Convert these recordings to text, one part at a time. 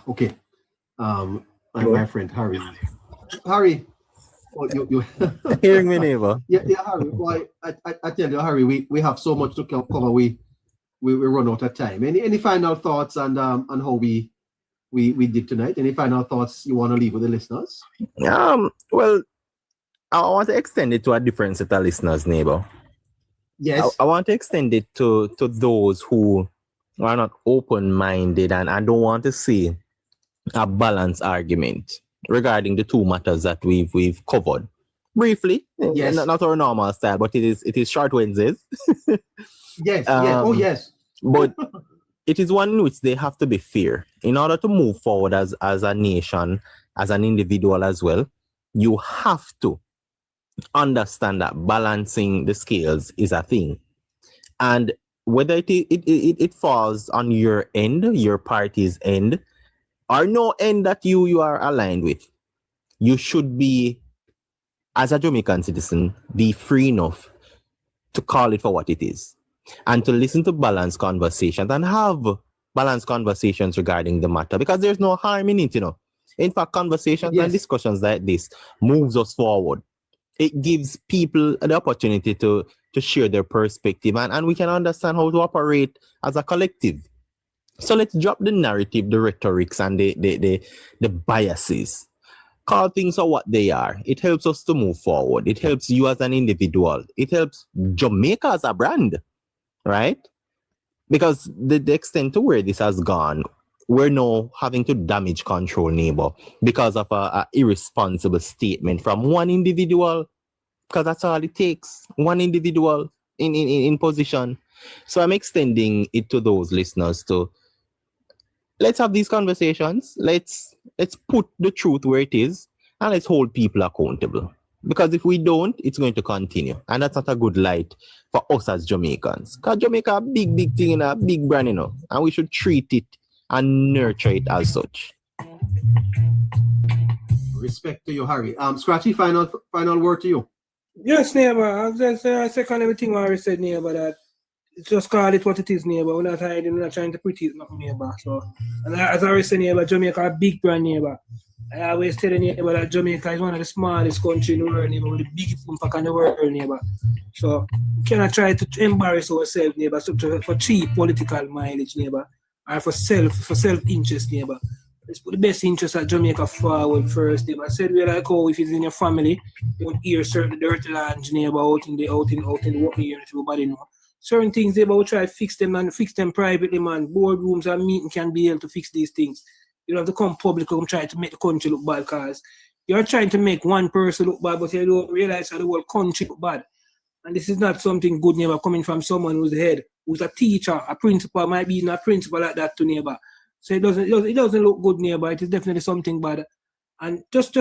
Okay. My friend Harry. Harry, oh, you Hearing me, neighbor. yeah, Harry. Why I tell you, Harry, we have so much to cover. We run out of time. Any final thoughts on how we did tonight? Any final thoughts you want to leave with the listeners? Well, I want to extend it to a different set of listeners, neighbor. Yes. I want to extend it to those who are not open-minded and I don't want to see a balanced argument regarding the two matters that we've covered briefly. Yes. Not our normal style, but it is short Wednesdays. Yes. Oh yes. But it is one in which they have to be fair in order to move forward as a nation, as an individual as well. You have to understand that balancing the scales is a thing, and whether it falls on your end, your party's end, or no end that you are aligned with, you should be, as a Jamaican citizen, be free enough to call it for what it is and to listen to balanced conversations and have balanced conversations regarding the matter, because there's no harm in it, In fact, conversations and discussions like this moves us forward. It gives people the opportunity to share their perspective and we can understand how to operate as a collective. So let's drop the narrative, the rhetorics and the biases. Call things for what they are. It helps us to move forward. It helps you as an individual. It helps Jamaica as a brand, right? Because the extent to where this has gone, we're now having to damage control, neighbor, because of a irresponsible statement from one individual, because that's all it takes. One individual in position. So I'm extending it to those listeners to let's have these conversations. Let's put the truth where it is and let's hold people accountable. Because if we don't, it's going to continue. And that's not a good light for us as Jamaicans. Because Jamaica a big thing and a big brand, and we should treat it and nurture it as such. Respect to you, Harry. Scratchy, final word to you. Yes, neighbor. I just second everything I already said, neighbor, that just call it what it is, neighbor. We're not hiding, we're not trying to pretty it, nothing, neighbor. So, and as I already said, neighbor, Jamaica a big brand, neighbor. I always tell the neighbor that Jamaica is one of the smallest countries in the world, neighbor, with the biggest impact in the world, neighbor. So, we cannot try to embarrass ourselves, neighbor, for cheap political mileage, neighbor, or for self-interest, neighbor. Let's put the best interest of Jamaica forward first, neighbor. I said we like how if it's in your family, you won't hear certain dirty lands, neighbor, out in the working area, everybody know. Certain things, neighbor, we'll try to fix them privately, man. Boardrooms and meetings can be able to fix these things. You don't have to come public and try to make the country look bad, because you're trying to make one person look bad, but you don't realize how the whole country look bad. And this is not something good, neighbor, coming from someone who's the head, who's a teacher, a principal, might be even a principal like that to neighbor. So it doesn't look good, neighbor. It is definitely something bad. And just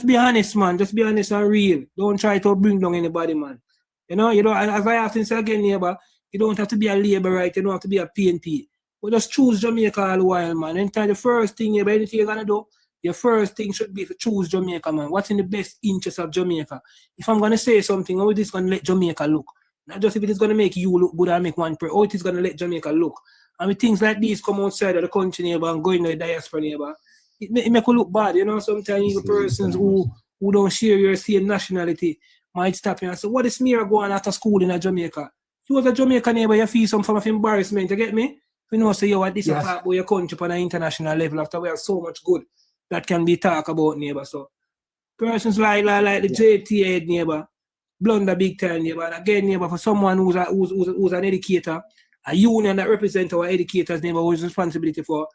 be honest, man. Just be honest and real. Don't try to bring down anybody, man. You know, as I often say again, neighbor, you don't have to be a labourite, you don't have to be a PNP. But just choose Jamaica all the while, man. Anytime the first thing, anything you're gonna do, your first thing should be to choose Jamaica, man. What's in the best interest of Jamaica? If I'm gonna say something, how it is gonna let Jamaica look? Not just if it is gonna make you look good or make one person, how it is gonna let Jamaica look. And when things like these come outside of the country, neighbor, and go in the diaspora, neighbor, it make you look bad, Sometimes the persons who don't share your same nationality might stop you and say, what is smear going after school in Jamaica? You as a Jamaican neighbor, you feel some form of embarrassment, you get me? You know, say, what this is part of your country on an international level after we have so much good that can be talked about, neighbor. So, persons like the JT head, neighbor, blunder big time, neighbor. And again, neighbor, for someone who's an educator, a union that represents our educators, neighbor, who's responsibility for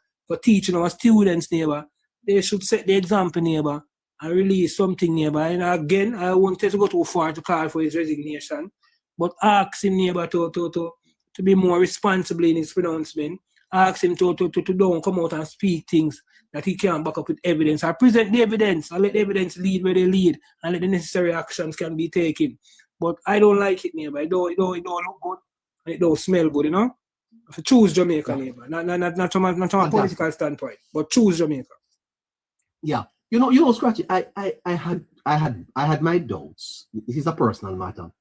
teaching our students, neighbor, they should set the example, neighbor, and release something, neighbor. And again, I won't tell to go too far to call for his resignation, but ask him, neighbor, to be more responsible in his pronouncement. Ask him to don't come out and speak things that he can't back up with evidence. I present the evidence and let the evidence lead where they lead and let the necessary actions can be taken. But I don't like it, neighbor. It don't look good and it don't smell good, If you choose Jamaica, neighbor. Not from a political standpoint, but choose Jamaica. Yeah. You know, Scratchy, I had my doubts. This is a personal matter.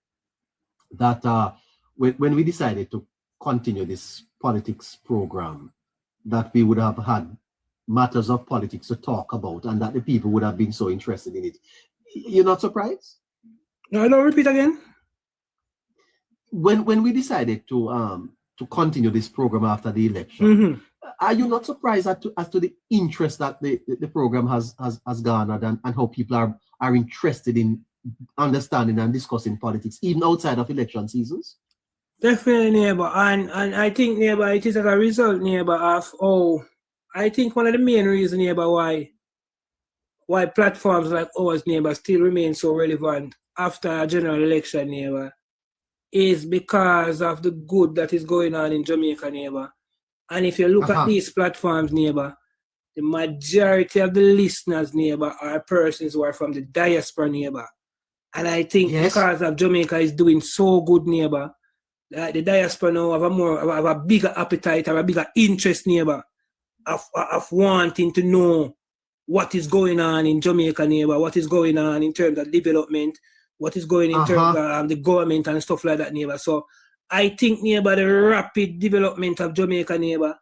That when we decided to continue this politics program, that we would have had matters of politics to talk about, and that the people would have been so interested in it. You're not surprised? No, don't repeat again. When we decided to continue this program after the election, are you not surprised as to the interest that the program has garnered and how people are interested in understanding and discussing politics, even outside of election seasons? Definitely, neighbor. And I think, neighbor, it is as a result, neighbor, of I think one of the main reasons, neighbor, why platforms like ours, neighbor, still remain so relevant after a general election, neighbor, is because of the good that is going on in Jamaica, neighbor. And if you look at these platforms, neighbor, the majority of the listeners, neighbor, are persons who are from the diaspora, neighbor. And I think because of Jamaica is doing so good, neighbor, that the diaspora now have a bigger appetite or a bigger interest, neighbor, of wanting to know what is going on in Jamaica, neighbor, what is going on in terms of development, what is going in terms of the government and stuff like that, neighbor. So I think, neighbor, the rapid development of Jamaica, neighbor,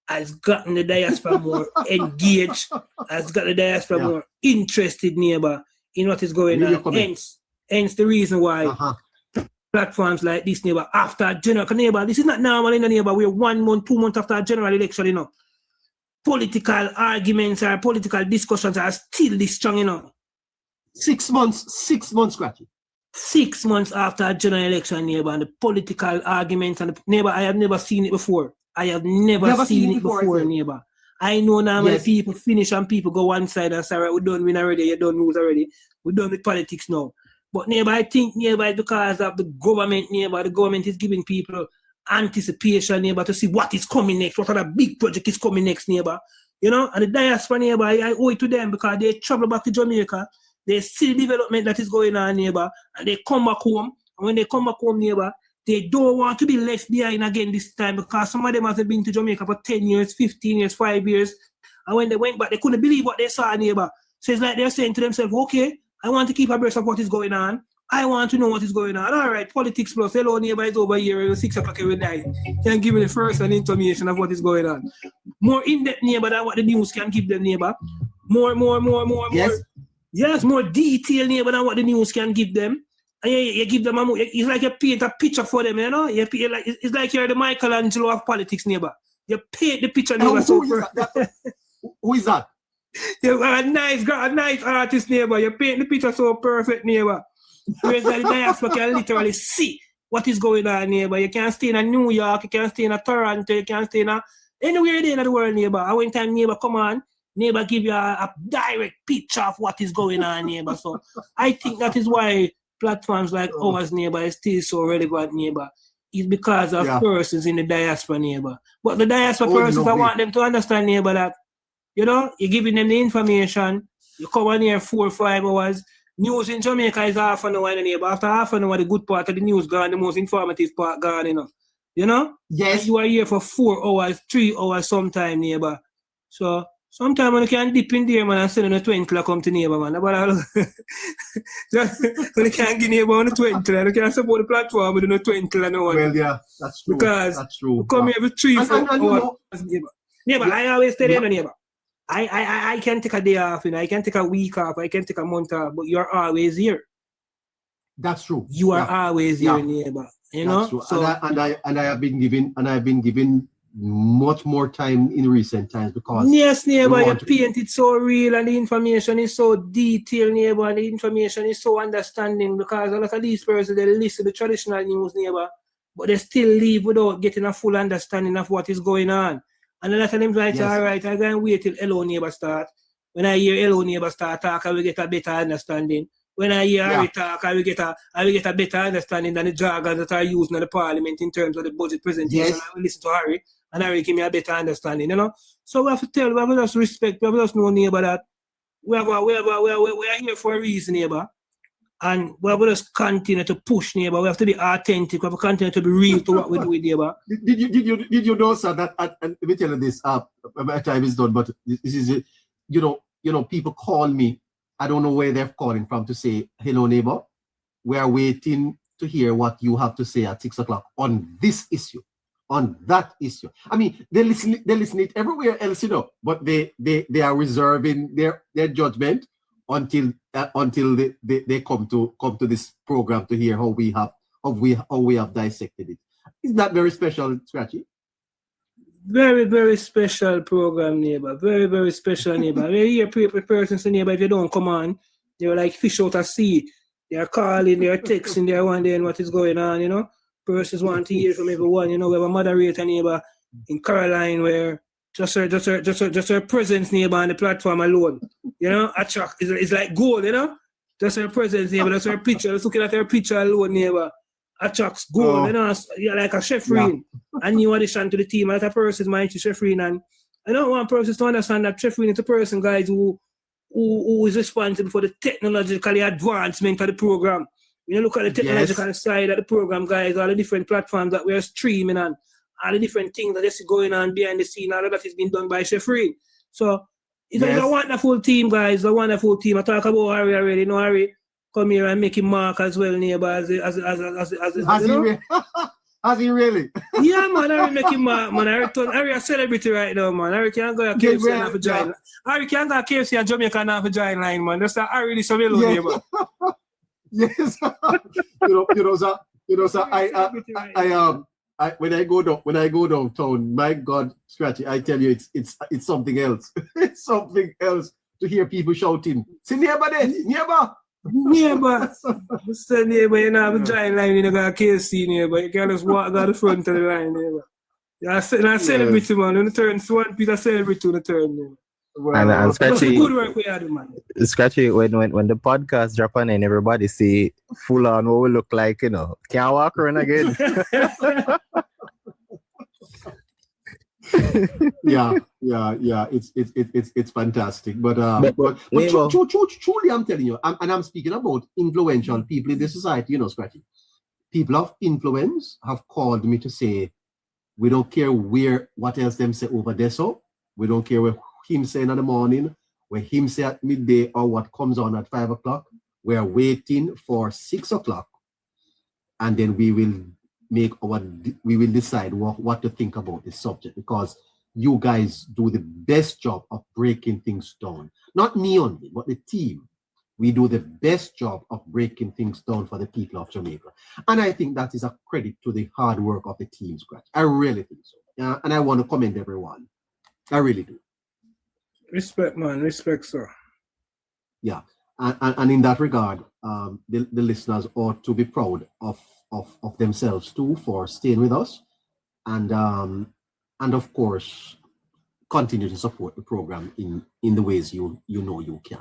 has gotten the diaspora more engaged, has got the diaspora more interested, neighbor, in what is going on. Hence the reason why platforms like this, neighbor, after general, neighbor, this is not normal in the neighbor. We're 1 month, 2 months after a general election, you know. Political arguments or political discussions are still this strong, you know. 6 months, Scratchy. 6 months after a general election, neighbor, and the political arguments and neighbor, I have never seen it before. I have never seen it before, neighbor. I know normally people finish and people go one side and say, right, we don't win already, you don't lose already. We're done with politics now. But neighbor, I think, neighbor, because of the government, neighbor, the government is giving people anticipation, neighbor, to see what is coming next, what other big project is coming next, neighbor. You know, and the diaspora, neighbor, I owe it to them because they travel back to Jamaica, they see the development that is going on, neighbor, and they come back home. And when they come back home, neighbor, they don't want to be left behind again this time because some of them have been to Jamaica for 10 years, 15 years, 5 years. And when they went back, they couldn't believe what they saw, neighbor. So it's like they're saying to themselves, okay, I want to keep abreast of what is going on. I want to know what is going on. All right, Politics Plus, hello, neighbor, is over here at 6 o'clock every night. Can give me the first and information of what is going on. More in-depth, neighbor, than what the news can give them, neighbor. More. Yes, more detail, neighbor, than what the news can give them. And you give them it's like you paint a picture for them, you know? It's like you're the Michelangelo of politics, neighbor. You paint the picture, neighbor. Who is that? You're a nice artist, neighbor. You paint the picture so perfect, neighbor. Whereas the diaspora can literally see what is going on, neighbor. You can't stay in New York, you can't stay in Toronto, you can't stay in anywhere in the world, neighbor. And when time, neighbor, come on, neighbor give you a direct picture of what is going on, neighbor. So I think that is why platforms like ours, neighbor, is still so relevant, neighbor. It's because of persons in the diaspora, neighbor. But the diaspora persons, I want them to understand, neighbor, that, you know, you're giving them the information, you come on here 4 or 5 hours. News in Jamaica is half an hour, neighbor. After half an hour, the good part of the news gone, the most informative part gone, you know. You know? Yes. And you are here for 4 hours, 3 hours sometime, neighbor. So sometimes when you can dip in there, man, and send on a 20 come to neighbor, man. When you can't give neighbor on the 20, you can't support the platform with the 20 and no one. Well, yeah, that's true. Because that's true. You come here every 3 4 hours, neighbor. Neighbor, Yeah. I always tell you, neighbor. I can take a day off, you know, I can take a week off, I can take a month off, but you're always here. That's true. You are always here, neighbor. You know? That's true. So, and I have been given much more time in recent times because yes, neighbor, you paint it so real and the information is so detailed, neighbor, and the information is so understanding because a lot of these persons, they listen to the traditional news, neighbor, but they still leave without getting a full understanding of what is going on. And a lot of them like, all right, I'm going to wait till Hello Neighbor start. When I hear Hello Neighbor start talk, I will get a better understanding. When I hear Harry talk, I will get a better understanding than the jargon that are used in the parliament in terms of the budget presentation. I will listen to Harry, and Harry give me a better understanding, you know. So we have to just respect, we have to just know, neighbor, that we are here for a reason, neighbor. And we have to just continue to push, neighbor. We have to be authentic. We have to continue to be real to what we do with neighbor. Did you know, sir, that and let me tell you this, my time is done, but this is it. You know, people call me. I don't know where they're calling from to say, hello, neighbor. We are waiting to hear what you have to say at 6 o'clock on this issue, on that issue. I mean, they listen it everywhere else, but they are reserving their judgment until they come to this program to hear how we have dissected it. Isn't that very special, Scratchy? Very, very special program, neighbor. Very, very special, neighbor. When you hear persons, neighbor, if you don't come on, they're like fish out at sea. They're calling, they're texting, they're wondering what is going on, Persons want to hear from everyone, we have a moderator, neighbor, in Caroline, where just her presence, neighbor, on the platform alone, attract. It's like gold, Just her presence, neighbor, just her picture, just looking at her picture alone, neighbor. Attracts goal, you're like a Sheffrin, a new addition to the team. As a person, mind to Sheffrin, and I don't want persons to understand that Sheffrin is a person, guys, who is responsible for the technological advancement of the program. When you look at the technological side of the program, guys, all the different platforms that we are streaming and all the different things that is going on behind the scene, all of that is being done by Sheffrin. So it's like a wonderful team, guys, a wonderful team. I talk about Harry already, Harry. Come here and make him mark as well, neighbor. Has he really? Yeah, man. Harry make him mark, man. Harry a celebrity right now, man. Harry can't go to KFC and have a giant. Harry can't go to KFC and Jamaica and have a giant line, man. That's Harry this alone, neighbor. Yes. So I when I go downtown, my God, Scratchy, I tell you, it's something else. It's something else to hear people shouting. See neighbor there, neighbor. Neighbor, Mr. Neighbor, you have a giant line, you got a KC, neighbor. You can just walk down the front of the line, neighbor. You're celebrity, man. When the turn, one Peter celebrate to the turn, neighbor. Well, and Scratchy, good work we had, man. Scratchy, when the podcast drop on and everybody see full on what we look like, can't walk around again. yeah. It's fantastic. But truly, I'm telling you, and I'm speaking about influential people in the society, Scratchy. People of influence have called me to say, we don't care what else them say over there, so we don't care what him say in the morning, where him say at midday, or what comes on at 5 o'clock. We're waiting for 6 o'clock, and then we will decide what to think about this subject, because you guys do the best job of breaking things down. Not me only, but the team. We do the best job of breaking things down for the people of Jamaica. And I think that is a credit to the hard work of the team, Scratch. I really think so. And I want to commend everyone. I really do. Respect, man. Respect, sir. Yeah. And in that regard, the listeners ought to be proud of themselves too for staying with us, and of course continue to support the program in the ways you know you can.